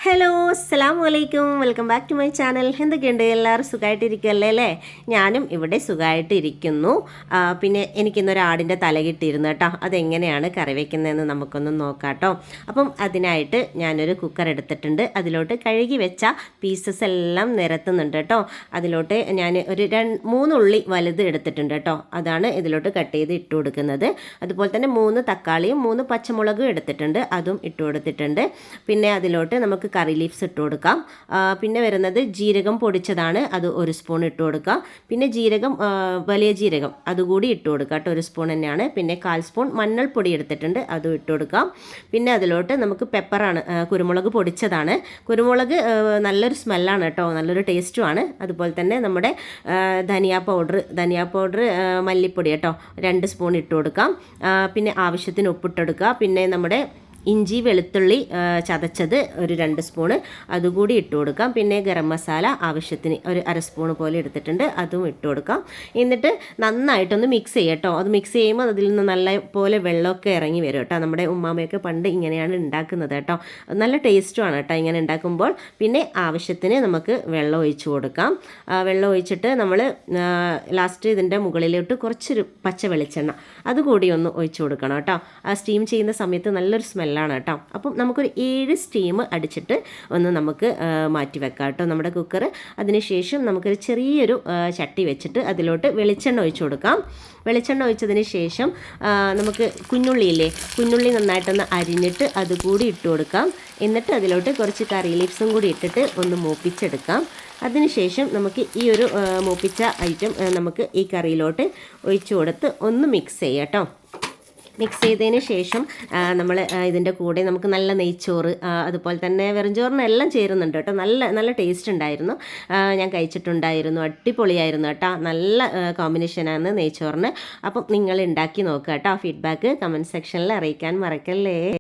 Hello അസ്സലാമു അലൈക്കും, welcome back to my channel. എന്തൊക്കെയുണ്ട്, എല്ലാവരും സുഖമായിട്ടിരിക്കുമല്ലേ അല്ലേ? ഞാനും ഇവിടെ സുഖമായിട്ടിരിക്കുന്നു. പിന്നെ എനിക്കിന്നൊരു ആടിൻ്റെ തല കിട്ടിയിരുന്നു കേട്ടോ. അതെങ്ങനെയാണ് കറി വയ്ക്കുന്നതെന്ന് നമുക്കൊന്ന് നോക്കാം കേട്ടോ. അപ്പം അതിനായിട്ട് ഞാനൊരു കുക്കർ എടുത്തിട്ടുണ്ട്. അതിലോട്ട് കഴുകി വെച്ച പീസസ് എല്ലാം നിരത്തുന്നുണ്ട് കേട്ടോ. അതിലോട്ട് ഞാൻ ഒരു 3 ഉള്ളി വലുത് എടുത്തിട്ടുണ്ട് കേട്ടോ. അതാണ് ഇതിലോട്ട് കട്ട് ചെയ്ത് ഇട്ട് കൊടുക്കുന്നത്. അതുപോലെ തന്നെ 3 തക്കാളിയും 3 പച്ചമുളകും എടുത്തിട്ടുണ്ട്, അതും ഇട്ട് കൊടുത്തിട്ടുണ്ട്. പിന്നെ അതിലോട്ട് നമുക്ക് കറി ലീവ്സ് ഇട്ട് കൊടുക്കാം. പിന്നെ വരുന്നത് ജീരകം പൊടിച്ചതാണ്, അത് 1 സ്പൂൺ ഇട്ട് കൊടുക്കാം. പിന്നെ ജീരകം, വലിയ ജീരകം അതുകൂടി ഇട്ട് കൊടുക്കാം കേട്ടോ, 1 സ്പൂൺ തന്നെയാണ്. പിന്നെ 1/4 സ്പൂൺ മഞ്ഞൾപ്പൊടി എടുത്തിട്ടുണ്ട്, അതും ഇട്ട് കൊടുക്കാം. പിന്നെ അതിലോട്ട് നമുക്ക് പെപ്പറാണ്, കുരുമുളക് പൊടിച്ചതാണ്. കുരുമുളക് നല്ലൊരു സ്മെല്ലാണ് കേട്ടോ, നല്ലൊരു ടേസ്റ്റുമാണ്. അതുപോലെ തന്നെ നമ്മുടെ ധനിയാ പൗഡർ, മല്ലിപ്പൊടി കേട്ടോ, 2 സ്പൂൺ ഇട്ട് കൊടുക്കാം. പിന്നെ ആവശ്യത്തിന് ഉപ്പിട്ടെടുക്കുക. പിന്നെ നമ്മുടെ ഇഞ്ചി വെളുത്തുള്ളി ചതച്ചത് ഒരു 2 സ്പൂണ് അതുകൂടി ഇട്ട് കൊടുക്കാം. പിന്നെ ഗരം മസാല ആവശ്യത്തിന് ഒരു 1/2 സ്പൂൺ പോലെ എടുത്തിട്ടുണ്ട്, അതും ഇട്ട് കൊടുക്കാം. എന്നിട്ട് നന്നായിട്ടൊന്ന് മിക്സ് ചെയ്യാം കേട്ടോ. അത് മിക്സ് ചെയ്യുമ്പോൾ അതിൽ നിന്ന് നല്ല പോലെ വെള്ളമൊക്കെ ഇറങ്ങി വരും കേട്ടോ. നമ്മുടെ ഉമ്മാമയൊക്കെ പണ്ട് ഇങ്ങനെയാണ് ഉണ്ടാക്കുന്നത് കേട്ടോ. നല്ല ടേസ്റ്റുമാണ് കേട്ടോ ഇങ്ങനെ ഉണ്ടാക്കുമ്പോൾ. പിന്നെ ആവശ്യത്തിന് നമുക്ക് വെള്ളം ഒഴിച്ച് കൊടുക്കാം. വെള്ളം ഒഴിച്ചിട്ട് നമ്മൾ ലാസ്റ്റ് ഇതിൻ്റെ മുകളിലോട്ട് കുറച്ചൊരു പച്ച വെളിച്ചെണ്ണ അതുകൂടി ഒന്ന് ഒഴിച്ച് കൊടുക്കണം കേട്ടോ. ആ സ്റ്റീം ചെയ്യുന്ന സമയത്ത് നല്ലൊരു സ്മെല്ലാണ് കേട്ടോ. അപ്പം നമുക്കൊരു 7 സ്റ്റീം അടിച്ചിട്ട് ഒന്ന് നമുക്ക് മാറ്റി വെക്കാം കേട്ടോ നമ്മുടെ കുക്കർ. അതിനുശേഷം നമുക്കൊരു ചെറിയൊരു ചട്ടി വെച്ചിട്ട് അതിലോട്ട് വെളിച്ചെണ്ണ ഒഴിച്ചു കൊടുക്കാം. വെളിച്ചെണ്ണ ഒഴിച്ചതിന് ശേഷം നമുക്ക് കുഞ്ഞുള്ളി നന്നായിട്ടൊന്ന് അരിഞ്ഞിട്ട് അതുകൂടി ഇട്ട് കൊടുക്കാം. എന്നിട്ട് അതിലോട്ട് കുറച്ച് കറി ലീവ്സും കൂടി ഇട്ടിട്ട് ഒന്ന് മൂപ്പിച്ചെടുക്കാം. അതിനുശേഷം നമുക്ക് ഈ ഒരു മൂപ്പിച്ച ഐറ്റം നമുക്ക് ഈ കറിയിലോട്ട് ഒഴിച്ചു കൊടുത്ത് ഒന്ന് മിക്സ് ചെയ്യാം കേട്ടോ. മിക്സ് ചെയ്തതിന് ശേഷം നമ്മൾ ഇതിൻ്റെ കൂടെ നമുക്ക് നല്ല നെയ്ച്ചോറ്, അതുപോലെ തന്നെ വെറുംചോറിനെല്ലാം ചേരുന്നുണ്ട് കേട്ടോ. നല്ല ടേസ്റ്റ് ഉണ്ടായിരുന്നു, ഞാൻ കഴിച്ചിട്ടുണ്ടായിരുന്നു, അടിപൊളിയായിരുന്നു കേട്ടോ. നല്ല കോമ്പിനേഷനാണ് നെയ്ച്ചോറിന്. അപ്പം നിങ്ങൾ ഉണ്ടാക്കി നോക്കുക കേട്ടോ. ഫീഡ്ബാക്ക് കമൻറ്റ് സെക്ഷനിൽ അറിയിക്കാൻ മറക്കല്ലേ.